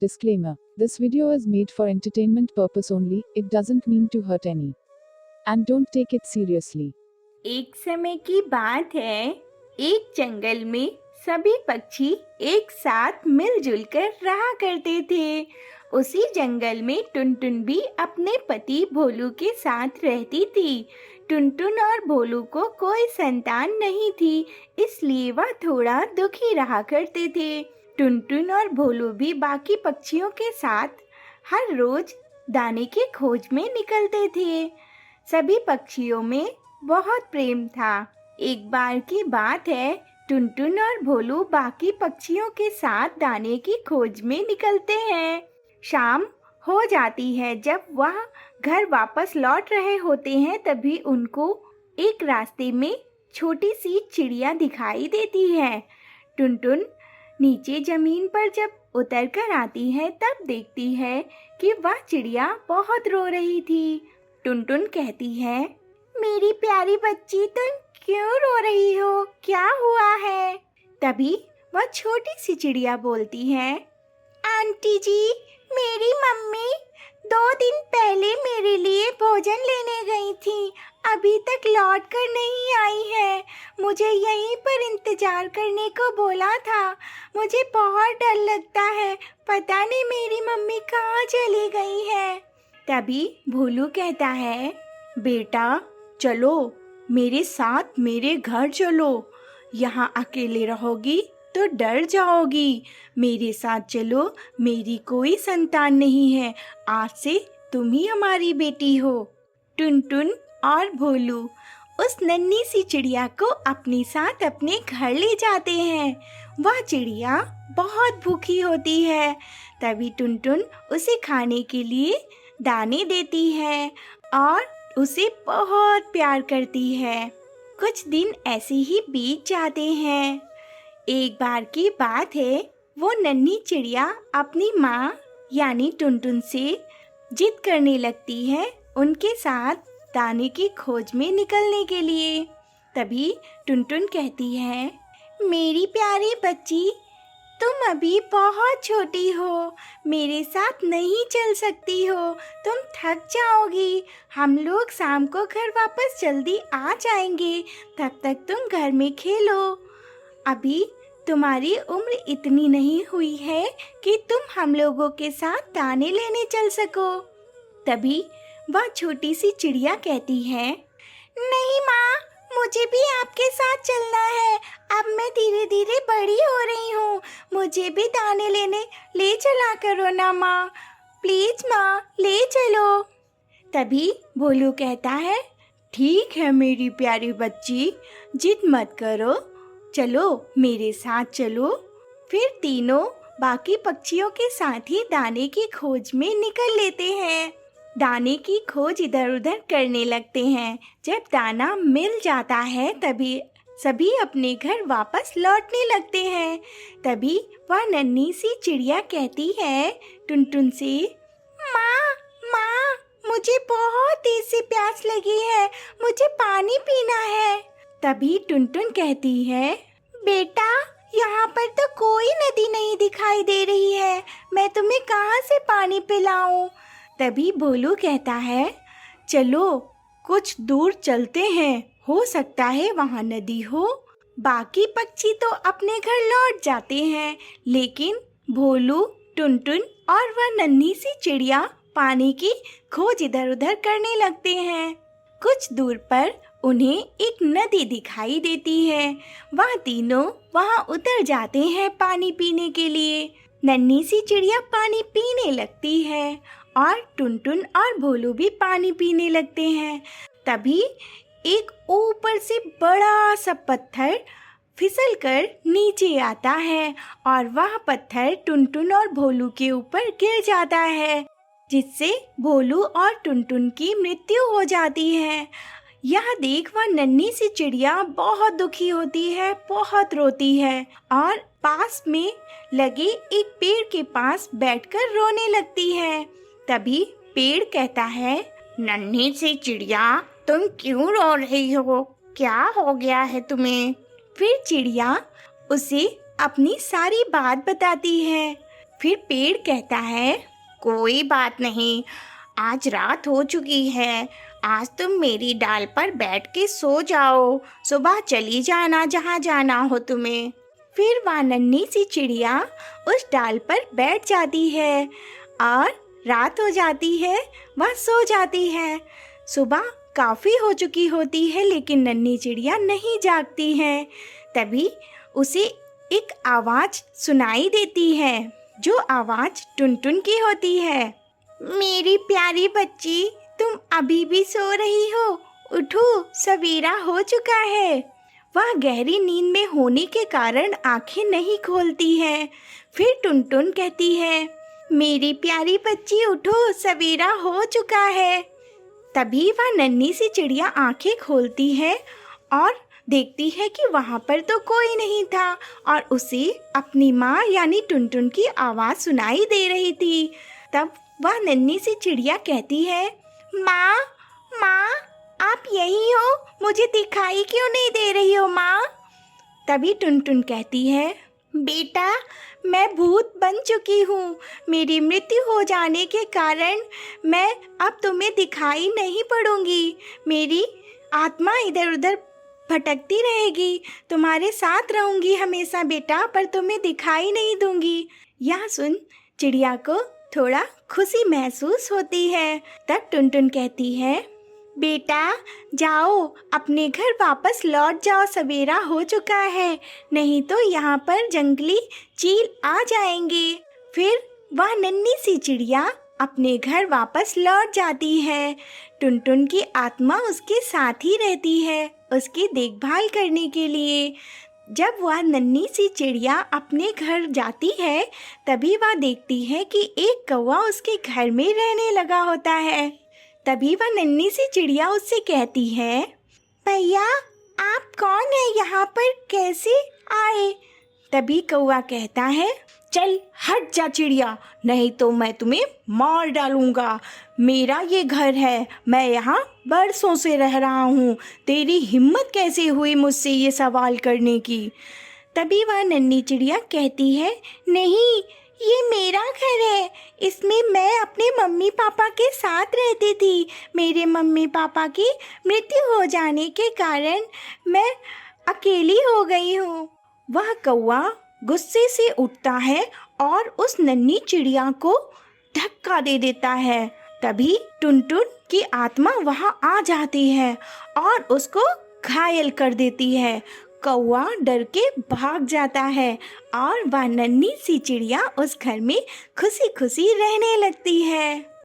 Disclaimer: This video is made for entertainment purpose only, it doesn't mean to hurt any. And don't take it seriously. एक समय की बात है, एक जंगल में सभी पक्षी एक साथ मिलजुल कर रहा करते थे। उसी जंगल में टुनटुन भी अपने पति भोलू के साथ रहती थी। टुनटुन और भोलू को कोई संतान नहीं थी, इसलिए वह थोड़ा दुखी रहा करते थे। टुनटुन और भोलू भी बाकी पक्षियों के साथ हर रोज दाने की खोज में निकलते थे। सभी पक्षियों में बहुत प्रेम था। एक बार की बात है, टुनटुन और भोलू बाकी पक्षियों के साथ दाने की खोज में निकलते हैं। शाम हो जाती है। जब वह घर वापस लौट रहे होते हैं, तभी उनको एक रास्ते में छोटी सी चिड़िया दिखाई देती है। टुनटुन नीचे जमीन पर जब उतर कर आती है, तब देखती है कि वह चिड़िया बहुत रो रही थी। टुनटुन कहती है, मेरी प्यारी बच्ची, तुम क्यों रो रही हो? क्या हुआ है? तभी वह छोटी सी चिड़िया बोलती है, आंटी जी, मेरी मम्मी 2 दिन पहले मेरे लिए भोजन लेने गई थी, अभी तक लौट कर नहीं आई है। मुझे यहीं पर इंतजार करने को बोला था। मुझे बहुत डर लगता है, पता नहीं मेरी मम्मी कहाँ चली गई है। तभी भोलू कहता है, बेटा चलो मेरे साथ मेरे घर चलो। यहाँ अकेले रहोगी तो डर जाओगी। मेरे साथ चलो, मेरी कोई संतान नहीं है, आज से तुम ही हमारी बेटी हो। टुनटुन और भोलू उस नन्ही सी चिड़िया को अपने साथ अपने घर ले जाते हैं। वह चिड़िया बहुत भूखी होती है। तभी टुनटुन उसे खाने के लिए दाने देती है और उसे बहुत प्यार करती है। कुछ दिन ऐसे ही बीत जाते हैं। एक बार की बात है, वो नन्ही चिड़िया अपनी माँ यानी टुनटुन से जिद करने लगती है उनके साथ दाने की खोज में निकलने के लिए। तभी टुनटुन कहती है, मेरी प्यारी बच्ची, तुम अभी बहुत छोटी हो, मेरे साथ नहीं चल सकती हो, तुम थक जाओगी। हम लोग शाम को घर वापस जल्दी आ जाएंगे, तब तक तुम घर में खेलो। अभी तुम्हारी उम्र इतनी नहीं हुई है कि तुम हम लोगों के साथ दाने लेने चल सको। तभी वह छोटी सी चिड़िया कहती है, नहीं माँ, मुझे भी आपके साथ चलना है। अब मैं धीरे धीरे बड़ी हो रही हूँ, मुझे भी दाने लेने ले चला करो ना माँ, प्लीज माँ ले चलो। तभी भोलू कहता है, ठीक है मेरी प्यारी बच्ची, जिद मत करो, चलो मेरे साथ चलो। फिर तीनों बाकी पक्षियों के साथ ही दाने की खोज में निकल लेते हैं। दाने की खोज इधर उधर करने लगते हैं। जब दाना मिल जाता है, तभी सभी अपने घर वापस लौटने लगते हैं। तभी वह नन्ही सी चिड़िया कहती है टुनटुन से, माँ माँ, मुझे बहुत तेज से प्यास लगी है, मुझे पानी पीना है। तभी टुनटुन कहती है, बेटा, यहाँ पर तो कोई नदी नहीं दिखाई दे रही है, मैं तुम्हें कहाँ से पानी पिलाऊं? तभी भोलू कहता है, चलो कुछ दूर चलते हैं, हो सकता है वहाँ नदी हो। बाकी पक्षी तो अपने घर लौट जाते हैं, लेकिन भोलू, टुनटुन और वह नन्ही सी चिड़िया पानी की खोज इधर उधर करने लगते हैं। कुछ दूर पर उन्हें एक नदी दिखाई देती है। वह तीनों वहाँ उतर जाते हैं पानी पीने के लिए। नन्ही सी चिड़िया पानी पीने लगती है और टुनटुन और भोलू भी पानी पीने लगते हैं। तभी एक ऊपर से बड़ा सा पत्थर फिसलकर नीचे आता है और वह पत्थर टुनटुन और भोलू के ऊपर गिर जाता है, जिससे भोलू और टुनटुन की मृत्यु हो जाती है। यह देख वह नन्ही सी चिड़िया बहुत दुखी होती है, बहुत रोती है और पास में लगे एक पेड़ के पास बैठकर रोने लगती है। तभी पेड़ कहता है, नन्ही सी चिड़िया, तुम क्यों रो रही हो? क्या हो गया है तुम्हें? फिर चिड़िया उसे अपनी सारी बात बताती है। फिर पेड़ कहता है, कोई बात नहीं, आज रात हो चुकी है, आज तुम मेरी डाल पर बैठ के सो जाओ, सुबह चली जाना जहाँ जाना हो तुम्हें। फिर वह नन्ही सी चिड़िया उस डाल पर बैठ जाती है और रात हो जाती है, वह सो जाती है। सुबह काफ़ी हो चुकी होती है लेकिन नन्ही चिड़िया नहीं जागती है। तभी उसे एक आवाज़ सुनाई देती है, जो आवाज़ टुनटुन की होती है। मेरी प्यारी बच्ची, तुम अभी भी सो रही हो? उठो, सवेरा हो चुका है। वह गहरी नींद में होने के कारण आंखें नहीं खोलती है। फिर टुनटुन कहती है, मेरी प्यारी बच्ची उठो, सवेरा हो चुका है। तभी वह नन्ही सी चिड़िया आंखें खोलती है और देखती है कि वहाँ पर तो कोई नहीं था और उसे अपनी माँ यानी टुनटुन की आवाज़ सुनाई दे रही थी। तब वह नन्ही सी चिड़िया कहती है, माँ माँ, आप यही हो? मुझे दिखाई क्यों नहीं दे रही हो माँ? तभी टुनटुन कहती है, बेटा, मैं भूत बन चुकी हूँ। मेरी मृत्यु हो जाने के कारण मैं अब तुम्हें दिखाई नहीं पड़ूंगी। मेरी आत्मा इधर उधर भटकती रहेगी। तुम्हारे साथ रहूंगी हमेशा बेटा, पर तुम्हें दिखाई नहीं दूंगी। यह सुन चिड़िया को थोड़ा खुशी महसूस होती है। तब टुनटुन कहती है, बेटा जाओ, अपने घर वापस लौट जाओ, सवेरा हो चुका है, नहीं तो यहाँ पर जंगली चील आ जाएंगे। फिर वह नन्ही सी चिड़िया अपने घर वापस लौट जाती है। टुनटुन की आत्मा उसके साथ ही रहती है, उसकी देखभाल करने के लिए। जब वह नन्ही सी चिड़िया अपने घर जाती है, तभी वह देखती है कि एक कौवा उसके घर में रहने लगा होता है। तभी वह नन्ही सी चिड़िया उससे कहती है, भैया आप कौन है, यहाँ पर कैसे आए? तभी कौवा कहता है, चल हट जा चिड़िया, नहीं तो मैं तुम्हें मार डालूंगा। मेरा ये घर है, मैं यहाँ बरसों से रह रहा हूँ, तेरी हिम्मत कैसे हुई मुझसे ये सवाल करने की? तभी वह नन्ही चिड़िया कहती है, नहीं, ये मेरा घर है, इसमें मैं अपने मम्मी पापा के साथ रहती थी। मेरे मम्मी पापा की मृत्यु हो जाने के कारण मैं अकेली हो गई हूँ। वह कौवा गुस्से से उठता है और उस नन्ही चिड़िया को धक्का दे देता है। तभी टुनटुन की आत्मा वहां आ जाती है और उसको घायल कर देती है। कौवा डर के भाग जाता है और वह नन्ही सी चिड़िया उस घर में खुशी खुशी रहने लगती है।